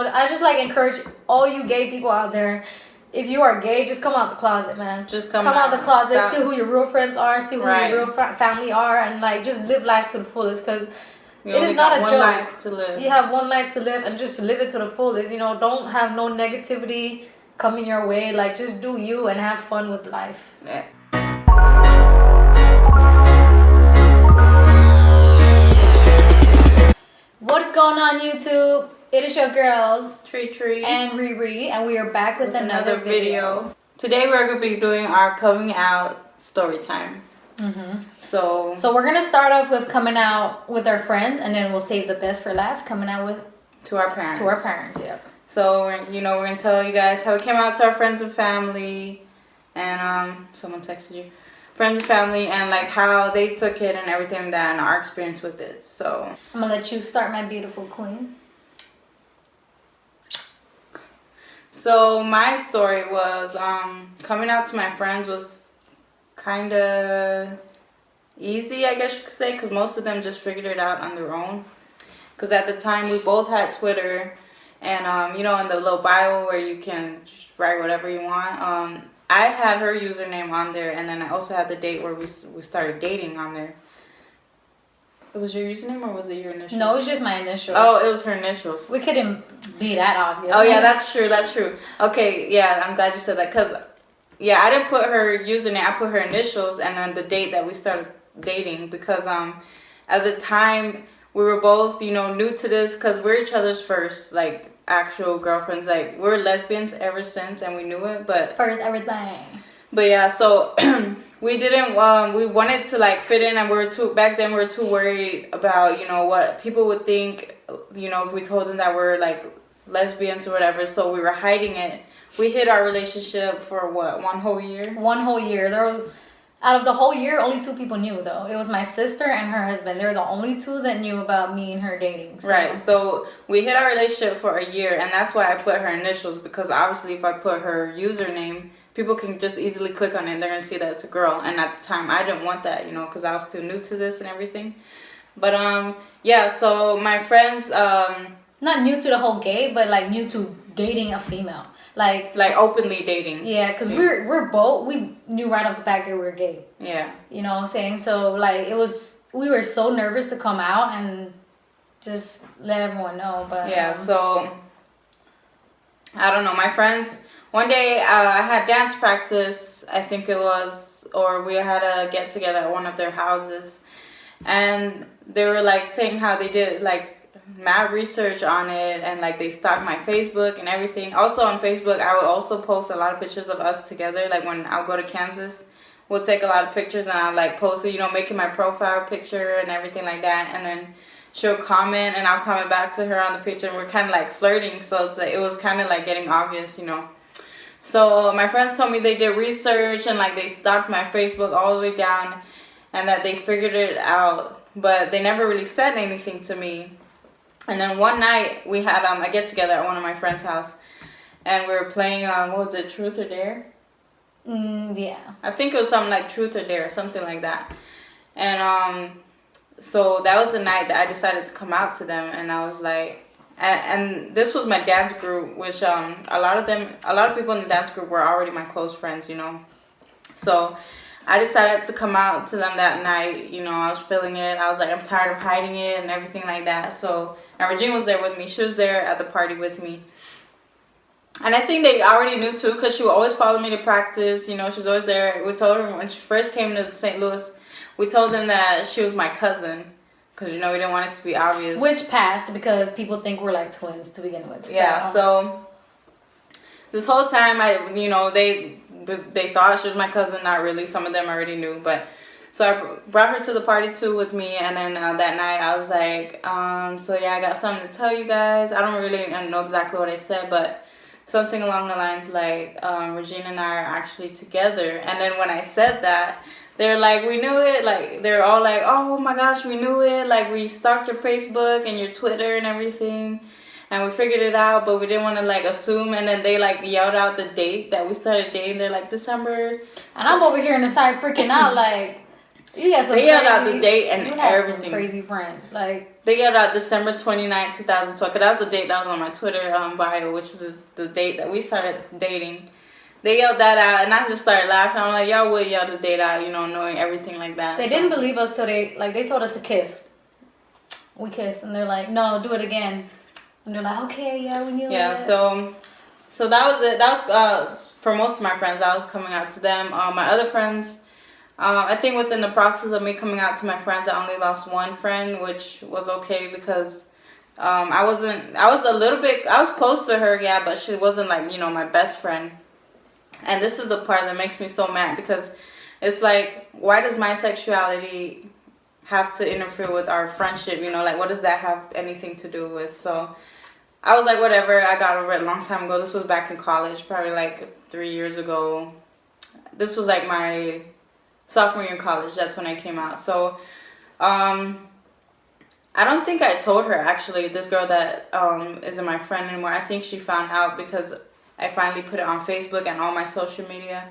I just like encourage all you gay people out there. If you are gay, just come out the closet, man. Just come out the closet. Stop. See who your real friends are. See who your real family are, and like just live life to the fullest. Because it is not a joke. Life to live. You have one life to live, and just live it to the fullest. You know, don't have no negativity coming your way. Like, just do you and have fun with life. Yeah. What is going on, YouTube? It is your girls, Tree and Riri, and we are back with another video. Today we're going to be doing our coming out story time. So we're gonna start off with coming out with our friends, and then we'll save the best for last. Coming out with to our parents. Yeah. So we're gonna tell you guys how we came out to our friends and family, and someone texted you, friends and family, and like how they took it and everything like that, and our experience with it. So I'm gonna let you start, my beautiful queen. So my story was coming out to my friends was kind of easy, I guess you could say, because most of them just figured it out on their own. Because at the time we both had Twitter, and in the little bio where you can write whatever you want, I had her username on there, and then I also had the date where we started dating on there. It was your username, or was it your initials? No, it was just my initials. Oh, it was her initials. We couldn't be that obvious. Oh yeah, that's true. Okay, yeah, I'm glad you said that, because yeah, I didn't put her username, I put her initials and then the date that we started dating, because at the time we were both, new to this, because we're each other's first, like, actual girlfriends. Like, we're lesbians ever since, and we knew it, but first everything. But yeah, so we didn't we wanted to like fit in, and back then we were too worried about, what people would think, if we told them that we're like lesbians or whatever, so we were hiding it. We hid our relationship for what, one whole year? Out of the whole year, only 2 people knew, though. It was my sister and her husband. They were the only 2 that knew about me and her dating. So. Right. So we hid our relationship for a year, and that's why I put her initials, because obviously if I put her username, people can just easily click on it and they're going to see that it's a girl. And at the time, I didn't want that, because I was too new to this and everything. But, yeah, so my friends... not new to the whole gay, but, like, new to dating a female. Like openly dating. Yeah, because we knew right off the bat that we were gay. Yeah. You know what I'm saying? So, like, we were so nervous to come out and just let everyone know. But yeah, so, I don't know. My friends, one day I had dance practice, I think it was, or we had a get together at one of their houses. And they were, like, saying how they did, like, mad research on it, and like they stalked my Facebook and everything. Also on Facebook, I would also post a lot of pictures of us together. Like when I'll go to Kansas, we'll take a lot of pictures, and I'll like post it, making my profile picture and everything like that. And then she'll comment, and I'll comment back to her on the picture, and we're kind of like flirting. So it's like, it was kind of like getting obvious, So my friends told me they did research, and like they stalked my Facebook all the way down, and that they figured it out, but they never really said anything to me. And then one night we had a get together at one of my friend's house, and we were playing what was it, Truth or Dare? Yeah. I think it was something like Truth or Dare, something like that. And so that was the night that I decided to come out to them, and I was like, and this was my dance group, which a lot of people in the dance group were already my close friends, So I decided to come out to them that night. I was feeling it. I was like, I'm tired of hiding it and everything like that. So, and Regina was there with me. She was there at the party with me. And I think they already knew too, because she would always follow me to practice. She was always there. We told her when she first came to St. Louis, we told them that she was my cousin. Because, we didn't want it to be obvious. Which passed, because people think we're like twins to begin with. So. Yeah, so this whole time, they thought she was my cousin. Not really. Some of them already knew. But so I brought her to the party too with me. And then that night I was like, so yeah, I got something to tell you guys. I don't really know exactly what I said, but something along the lines like, Regina and I are actually together. And then when I said that, they're like, we knew it. Like, they're all like, oh my gosh, we knew it. Like, we stalked your Facebook and your Twitter and everything. And we figured it out, but we didn't want to, like, assume. And then they, like, yelled out the date that we started dating. They're like, December. And I'm over here on the side freaking out, like, You got some They yelled out the date and you have everything. Some crazy friends. Like, they yelled out December 29th, 2012. Cause that was the date that was on my Twitter bio, which is the date that we started dating. They yelled that out, and I just started laughing. I'm like, y'all would yell the date out, you know, knowing everything like that. They didn't believe us till they told us to kiss. We kissed, and they're like, no, do it again. And they're like, okay, yeah, we knew it. Yeah, so that was it. That was for most of my friends. I was coming out to them. My other friends, I think within the process of me coming out to my friends, I only lost one friend, which was okay because I was close to her, yeah, but she wasn't like, you know, my best friend. And this is the part that makes me so mad because it's like, why does my sexuality have to interfere with our friendship? You know, like, what does that have anything to do with? So I was like, whatever. I got over it a long time ago. This was back in college, probably like 3 years ago. This was like my sophomore year in college. That's when I came out. So I don't think I told her, actually, this girl that isn't my friend anymore. I think she found out because I finally put it on Facebook and all my social media.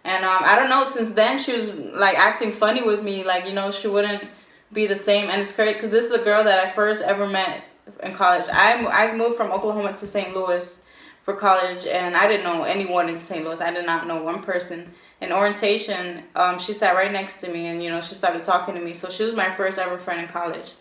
And I don't know, since then she was like acting funny with me. Like, you know, she wouldn't be the same. And it's crazy because this is the girl that I first ever met in college. I moved from Oklahoma to St. Louis for college, and I didn't know anyone in St. Louis. I did not know one person. In orientation, she sat right next to me, and, you know, she started talking to me. So she was my first ever friend in college,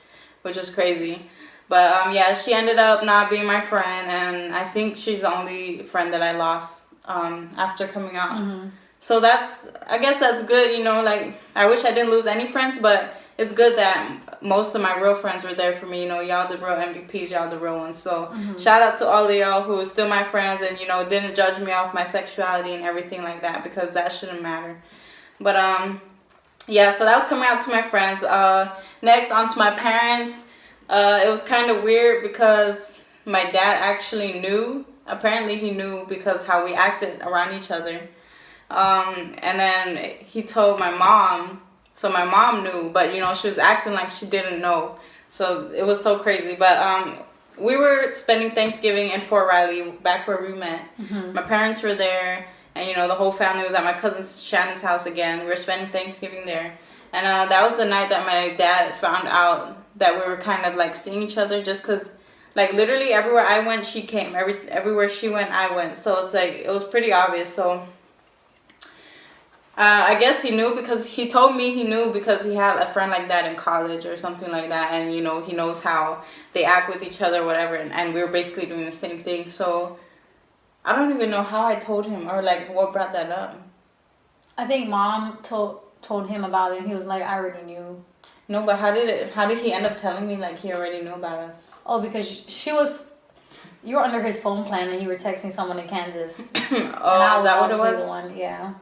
which is crazy. But yeah, she ended up not being my friend, and I think she's the only friend that I lost after coming out. Mm-hmm. So I guess that's good, you know, like, I wish I didn't lose any friends, but it's good that most of my real friends were there for me. You know, y'all the real MVPs, y'all the real ones. So shout out to all of y'all who are still my friends and, you know, didn't judge me off my sexuality and everything like that, because that shouldn't matter. But yeah, so that was coming out to my friends. Next, on to my parents. It was kind of weird because my dad actually knew. Apparently he knew because how we acted around each other. And then he told my mom, so my mom knew, but, you know, she was acting like she didn't know. So it was so crazy. But we were spending Thanksgiving in Fort Riley, back where we met. Mm-hmm. My parents were there, and, you know, the whole family was at my cousin Shannon's house again. We were spending Thanksgiving there. And that was the night that my dad found out that we were kind of like seeing each other, just because, like, literally everywhere I went, she came. Everywhere she went, I went. So it's like, it was pretty obvious. So I guess he knew, because he told me he knew because he had a friend like that in college or something like that. And, you know, he knows how they act with each other or whatever. And we were basically doing the same thing. So I don't even know how I told him or, like, what brought that up. I think mom told him about it, and he was like, I already knew. No, but how did he end up telling me, like, he already knew about us? Oh, because you were under his phone plan and you were texting someone in Kansas. Oh, is that what it was? The one, yeah.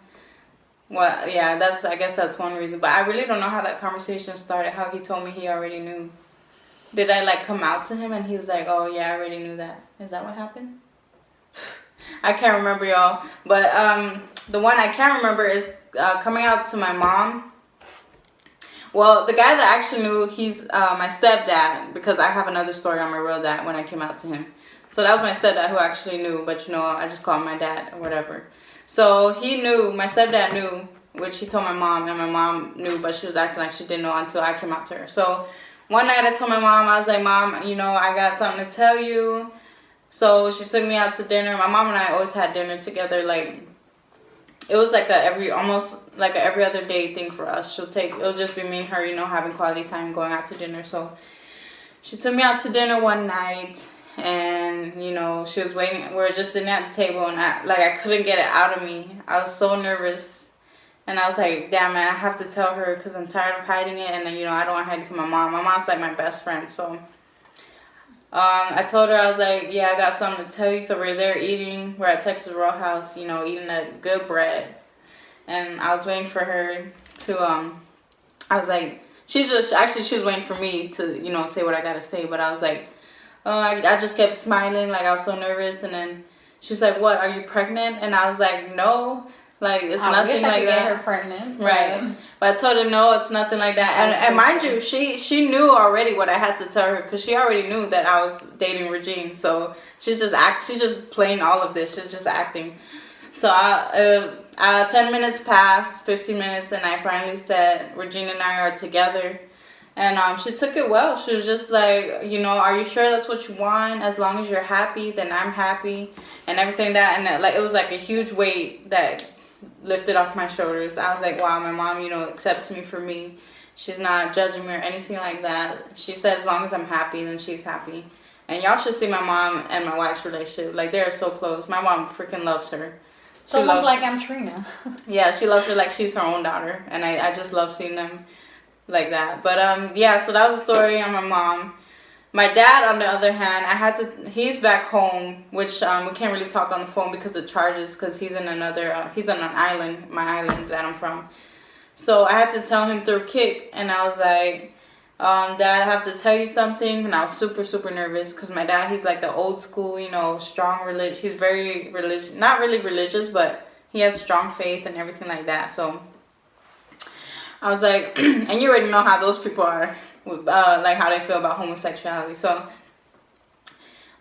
Well, yeah, I guess that's one reason. But I really don't know how that conversation started, how he told me he already knew. Did I, like, come out to him and he was like, oh, yeah, I already knew that? Is that what happened? I can't remember, y'all. But the one I can remember is coming out to my mom. Well, the guy that actually knew, he's my stepdad, because I have another story on my real dad when I came out to him. So that was my stepdad who actually knew, but, you know, I just call him my dad or whatever. So he knew, my stepdad knew, which he told my mom, and my mom knew, but she was acting like she didn't know until I came out to her. So one night I told my mom, I was like, Mom, you know, I got something to tell you. So she took me out to dinner. My mom and I always had dinner together. Like, it was like almost like a every other day thing for us. It'll just be me and her, you know, having quality time, going out to dinner. So she took me out to dinner one night. And, you know, she was waiting. We were just sitting at the table, and I couldn't get it out of me. I was so nervous. And I was like, damn, man, I have to tell her because I'm tired of hiding it. And, you know, I don't want to hide it from my mom. My mom's like my best friend. So I told her, I was like, yeah, I got something to tell you. So we're there eating. We're at Texas Roadhouse, you know, eating a good bread. And I was waiting for her to, I was like, she was waiting for me to, you know, say what I got to say. But I was like, I just kept smiling, like I was so nervous. And then she was like, what, are you pregnant? And I was like, no, like, it's nothing like that. I get her pregnant. Right. But I told her, no, it's nothing like that. And mind you, she knew already what I had to tell her, because she already knew that I was dating Regine. So she's just playing all of this. She's just acting. So 10 minutes passed, 15 minutes, and I finally said, Regina and I are together. And she took it well. She was just like, are you sure that's what you want? As long as you're happy, then I'm happy, and everything that. And like it was like a huge weight that lifted off my shoulders. I was like, wow, my mom, accepts me for me. She's not judging me or anything like that. She said as long as I'm happy, then she's happy. And y'all should see my mom and my wife's relationship. Like, they're so close. My mom freaking loves her. It's almost like I'm Trina. Yeah, she loves her like she's her own daughter. And I just love seeing them like that. But yeah, so that was the story on my mom. My dad, on the other hand, he's back home, which we can't really talk on the phone because of charges, because he's in he's on an island, my island that I'm from. So I had to tell him through Kick, and I was like, Dad, I have to tell you something. And I was super, super nervous because my dad, he's like the old school, strong religion. He's very religious, not really religious, but he has strong faith and everything like that. So I was like, and you already know how those people are, like how they feel about homosexuality. So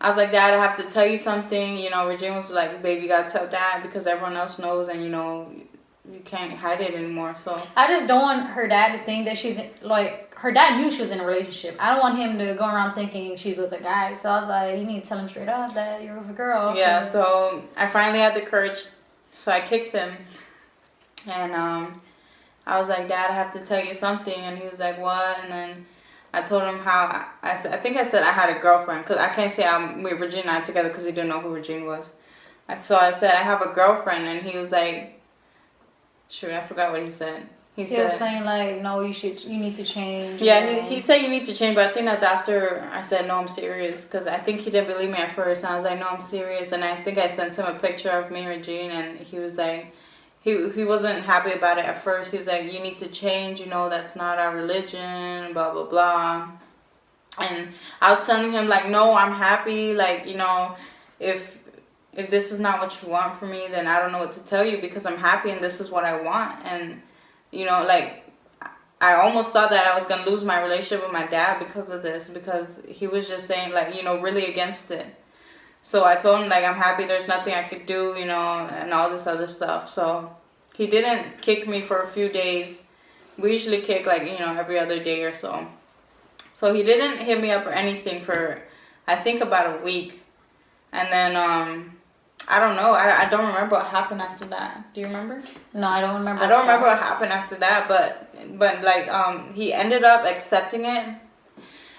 I was like, Dad, I have to tell you something. Regina was like, baby, you gotta tell Dad because everyone else knows, and you can't hide it anymore. So I just don't want her dad to think that she's like, her dad knew she was in a relationship. I don't want him to go around thinking she's with a guy. So I was like, you need to tell him straight up that you're with a girl. Yeah, so I finally had the courage, so I kicked him. And I was like, Dad, I have to tell you something. And he was like, what? And then I told him how I think I said I had a girlfriend, because I can't say I'm with Regina and I together because he didn't know who Regina was. And so I said I have a girlfriend, and he was like, shoot, I forgot what he said. He was said, saying like, no, you need to change. Yeah, he said you need to change, but I think that's after I said, no, I'm serious, because I think he didn't believe me at first. And I was like, no, I'm serious. And I think I sent him a picture of me and Regine, and he was like, he wasn't happy about it at first. He was like, you need to change, that's not our religion, blah, blah, blah. And I was telling him, like, no, I'm happy, like, if this is not what you want for me, then I don't know what to tell you, because I'm happy and this is what I want. And, like, I almost thought that I was going to lose my relationship with my dad because of this, because he was just saying, like, really against it. So I told him, like, I'm happy, there's nothing I could do, and all this other stuff. So he didn't kick me for a few days. We usually kick, like, every other day or so. So he didn't hit me up or anything for, I think, about a week. And then, I don't know. I don't remember what happened after that. Do you remember? No, I don't remember. I don't remember what happened after that, but like, he ended up accepting it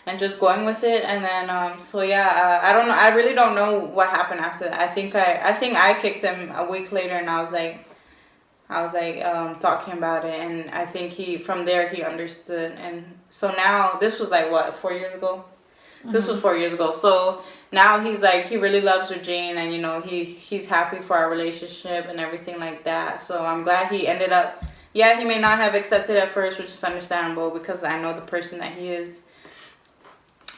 and just going with it. And then, so yeah, I don't know. I really don't know what happened after that. I think I kicked him a week later, and I was like, talking about it, and I think from there he understood. And so now, this was like, what, 4 years ago? Mm-hmm. This was 4 years ago. So now he's like, he really loves Regine, and he's happy for our relationship and everything like that. So I'm glad he ended up, yeah, he may not have accepted at first, which is understandable, because I know the person that he is.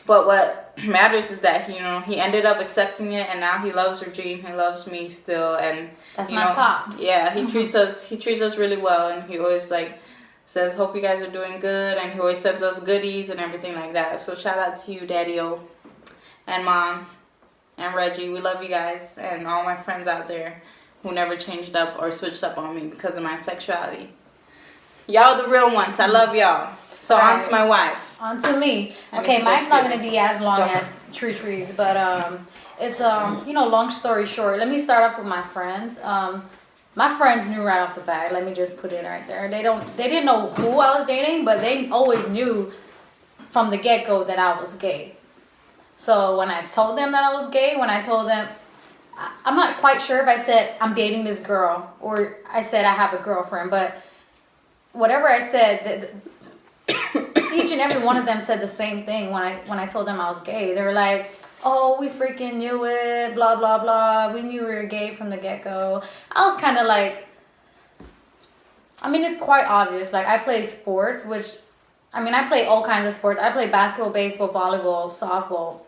But what matters is that he ended up accepting it, and now he loves Regine. He loves me still, and that's my pops. Yeah, he treats us really well, and he always like says, "Hope you guys are doing good," and he always sends us goodies and everything like that. So shout out to you, Daddy-O, and Moms, and Reggie. We love you guys, and all my friends out there who never changed up or switched up on me because of my sexuality. Y'all the real ones. I love y'all. So right. On to my wife. On to me. Okay, mine's not going to be as long as Trees, but it's long story short. Let me start off with my friends. My friends knew right off the bat. Let me just put it right there. They didn't know who I was dating, but they always knew from the get-go that I was gay. So when I told them that I was gay, when I told them, I'm not quite sure if I said I'm dating this girl or I said I have a girlfriend, but whatever I said, each and every one of them said the same thing when I told them I was gay. They were like, oh, we freaking knew it, blah, blah, blah. We knew we were gay from the get-go. I was kind of like, I mean, it's quite obvious. Like, I play sports, I play all kinds of sports. I play basketball, baseball, volleyball, softball.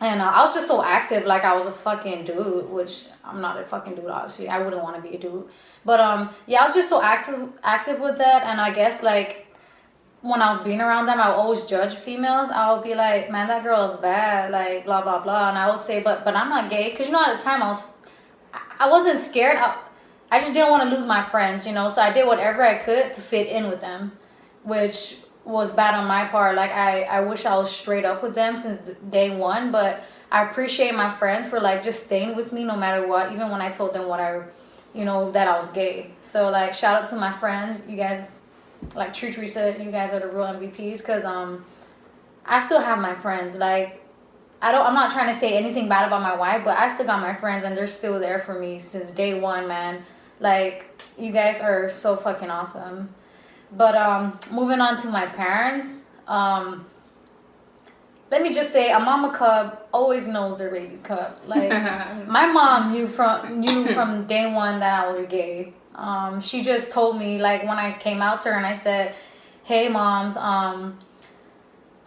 And I was just so active, like I was a fucking dude, which I'm not a fucking dude, obviously. I wouldn't want to be a dude. But, yeah, I was just so active with that. And I guess, like, when I was being around them, I would always judge females. I would be like, man, that girl is bad, like, blah, blah, blah. And I would say, but I'm not gay. Because, at the time, I wasn't scared. I just didn't want to lose my friends, you know. So I did whatever I could to fit in with them, which was bad on my part. Like I wish I was straight up with them since day one, but I appreciate my friends for like just staying with me no matter what, even when I told them that I was gay. So like shout out to my friends, you guys, like Tree said, you guys are the real MVPs, because I still have my friends. Like I'm not trying to say anything bad about my wife, but I still got my friends and they're still there for me since day one, man. Like you guys are so fucking awesome. But moving on to my parents, let me just say, a mama cub always knows their baby cub. Like my mom knew from day one that I was gay. She just told me, like, when I came out to her and I said, "Hey, moms, I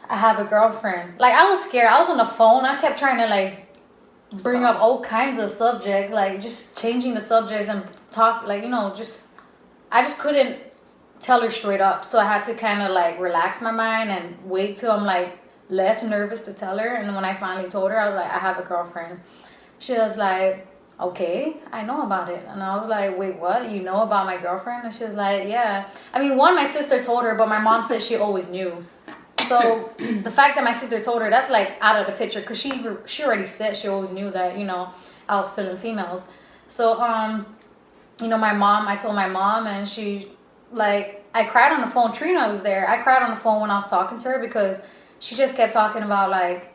have a girlfriend." Like I was scared. I was on the phone. I kept trying to like bring up all kinds of subjects, like just changing the subjects and talk, like, I just couldn't tell her straight up. So I had to kind of like relax my mind and wait till I'm like less nervous to tell her. And when I finally told her, I was like, "I have a girlfriend." She was like, "Okay, I know about it." And I was like, "Wait, what? You know about my girlfriend?" And she was like, "Yeah." I mean, my sister told her, but my mom said she always knew. So the fact that my sister told her, that's like out of the picture, because she already said she always knew that, I was feeling females. So I told my mom, and she, like, I cried on the phone. Trina was there. I cried on the phone when I was talking to her, because she just kept talking about, like,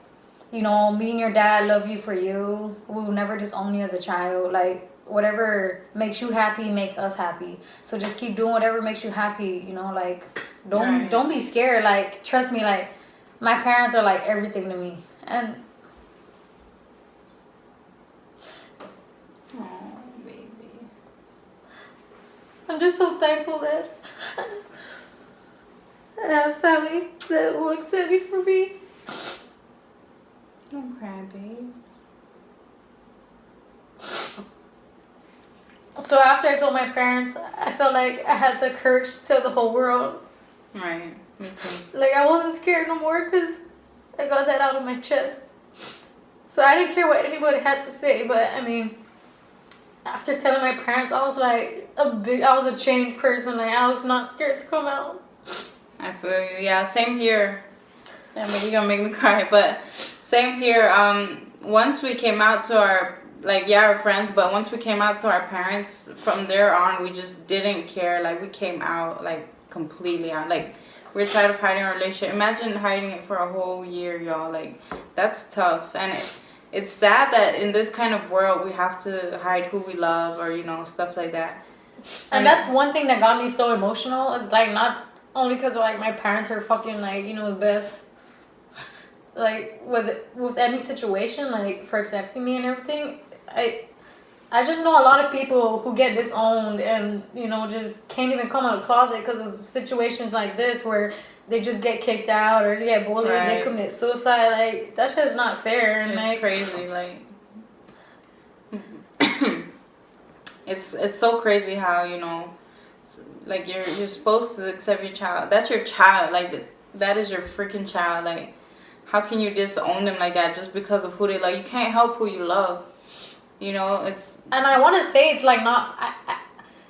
me and your dad love you for you. We will never disown you as a child. Like, whatever makes you happy makes us happy. So just keep doing whatever makes you happy. Like, don't be scared. Like, trust me. Like, my parents are like everything to me. And oh, baby, I'm just so thankful that I have family that will accept me for me. don't cry, babe. So after I told my parents, I felt like I had the courage to tell the whole world. Right, me too. Like, I wasn't scared no more, because I got that out of my chest. So I didn't care what anybody had to say. But I mean, after telling my parents, I was like I was a changed person. Like, I was not scared to come out. I feel you. Yeah, same here. I mean, you're gonna make me cry, but same here. Once we came out to our friends, but once we came out to our parents, from there on, we just didn't care. Like, we came out, like, completely out. Like, we're tired of hiding our relationship. Imagine hiding it for a whole year, y'all. Like, that's tough. And it's sad that in this kind of world, we have to hide who we love, or, stuff like that. And that's one thing that got me so emotional. It's like, not only because like my parents are fucking like, the best, like with any situation, like for accepting me and everything. I just know a lot of people who get disowned and just can't even come out of the closet because of situations like this, where they just get kicked out or they get bullied, right. They commit suicide. Like, that shit is not fair. And it's crazy. Like, it's so crazy how like you're supposed to accept your child. That's your child. Like, that is your freaking child. Like, how can you disown them like that just because of who they love? You can't help who you love. It's... And I want to say it's like not...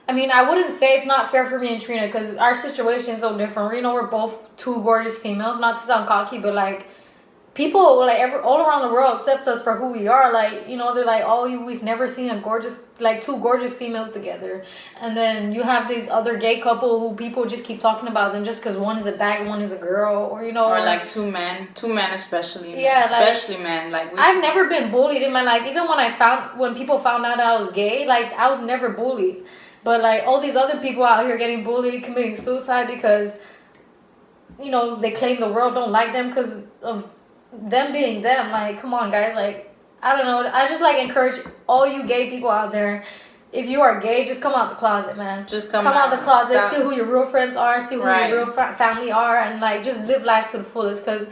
I mean, I wouldn't say it's not fair for me and Trina, because our situation is so different. We're both two gorgeous females. Not to sound cocky, but like... People, like, all around the world accept us for who we are. Like, they're like, "Oh, we've never seen two gorgeous females together." And then you have these other gay couple who people just keep talking about them just because one is a guy, one is a girl, or or like two men especially. Yeah, especially men. Like, I've never been bullied in my life. Even when people found out I was gay, like, I was never bullied. But like, all these other people out here getting bullied, committing suicide because they claim the world don't like them because of them being them. Like, come on, guys. Like, I don't know. I just like encourage all you gay people out there. If you are gay, just come out the closet, man. Just come out the closet. Stop. See who your real friends are. See who your real family are, and like, just live life to the fullest, because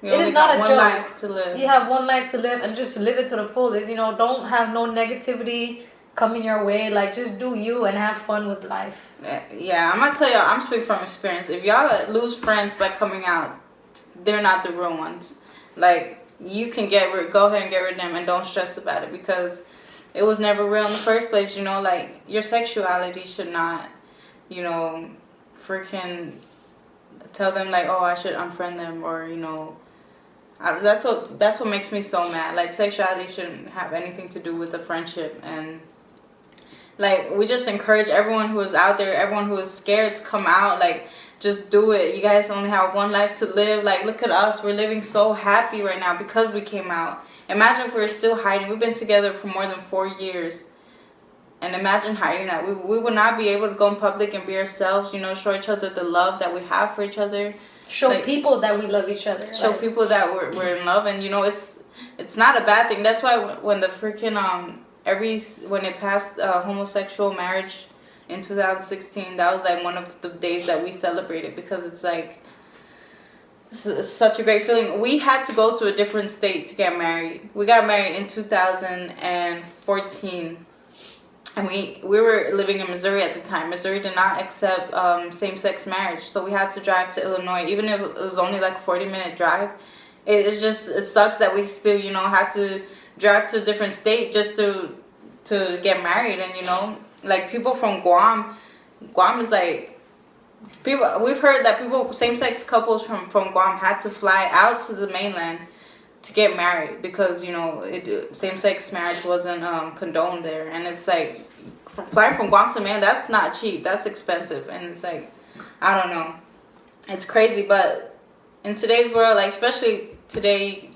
it is not a joke. Life to live. You have one life to live, and just live it to the fullest. Don't have no negativity coming your way. Like, just do you and have fun with life. Yeah, I'm gonna tell y'all. I'm speaking from experience. If y'all lose friends by coming out, they're not the real ones. Like, you can go ahead and get rid of them, and don't stress about it, because it was never real in the first place. You know, like your sexuality should not, you know, freaking tell them like, oh, I should unfriend them, or you know, that's what makes me so mad. Like sexuality shouldn't have anything to do with the friendship. And like we just encourage everyone who is out there, everyone who is scared, to come out. Like just do it. You guys only have one life to live. Like look at us, we're living so happy right now because we came out. Imagine if we were still hiding. We've been together for more than 4 years. And imagine hiding that. We would not be able to go in public and be ourselves, you know, show each other the love that we have for each other. Show like, people that we love each other. Show people that we're in love. And, you know, it's not a bad thing. That's why when the freaking, when it passed homosexual marriage in 2016, that was like one of the days that we celebrated, because it's like, it's such a great feeling. We had to go to a different state to get married. We got married in 2014. And we were living in Missouri at the time. Missouri did not accept same-sex marriage. So we had to drive to Illinois. Even if it was only like a 40-minute drive. It sucks that we still, you know, had to drive to a different state just to get married. And, you know, like people from Guam is like, we've heard that same-sex couples from Guam had to fly out to the mainland to get married, because you know same-sex marriage wasn't condoned there. And it's like flying from Guam to man, that's not cheap, that's expensive. And it's like, I don't know, it's crazy. But in today's world, like especially today,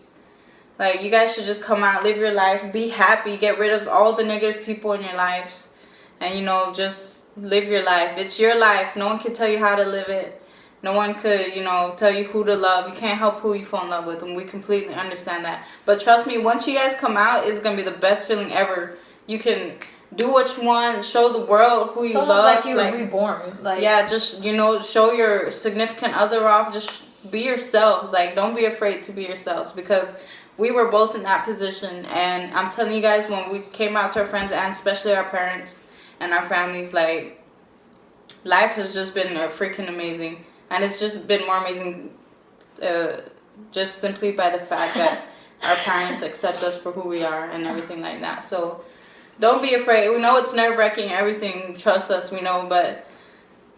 like you guys should just come out, live your life, be happy, get rid of all the negative people in your lives, and you know, just live your life. It's your life. No one can tell you how to live it. No one could, you know, tell you who to love. You can't help who you fall in love with, and we completely understand that. But trust me, once you guys come out, it's going to be the best feeling ever. You can do what you want, show the world who you love. It's almost like you were reborn. Like, yeah, just, you know, show your significant other off. Just be yourselves. Like, don't be afraid to be yourselves, because we were both in that position. And I'm telling you guys, when we came out to our friends, and especially our parents and our families, like, life has just been freaking amazing. And it's just been more amazing just simply by the fact that our parents accept us for who we are and everything like that. So don't be afraid. We know it's nerve-wracking, everything. Trust us, we know. But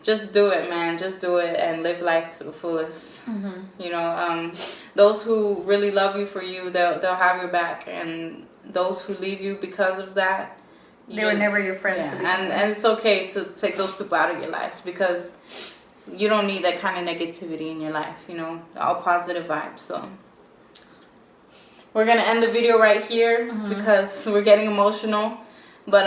just do it, man. Just do it and live life to the fullest. Mm-hmm. You know, those who really love you for you, they'll have your back. And those who leave you because of that, they were never your friends to be. And it's okay to take those people out of your lives, because you don't need that kind of negativity in your life, you know, all positive vibes. So we're going to end the video right here, because we're getting emotional. But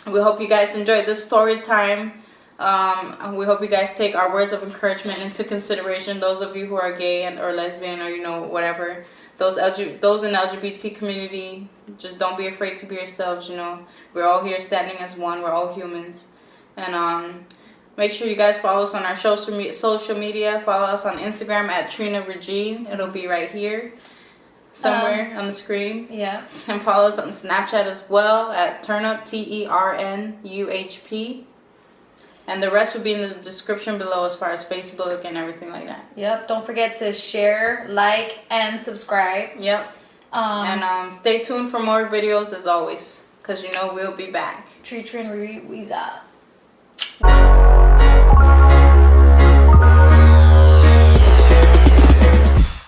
we hope you guys enjoyed this story time. We hope you guys take our words of encouragement into consideration. Those of you who are gay or lesbian, or, you know, whatever, those in the LGBT community, just don't be afraid to be yourselves, you know. We're all here standing as one. We're all humans. And make sure you guys follow us on our social media. Follow us on Instagram at Trina Regine. It'll be right here somewhere on the screen. Yeah. And follow us on Snapchat as well at Ternuhp, TERNUHP. And the rest will be in the description below as far as Facebook and everything like that. Yep. Don't forget to share, like, and subscribe. Yep. And stay tuned for more videos as always, because you know we'll be back. Tree and Riri, we's out.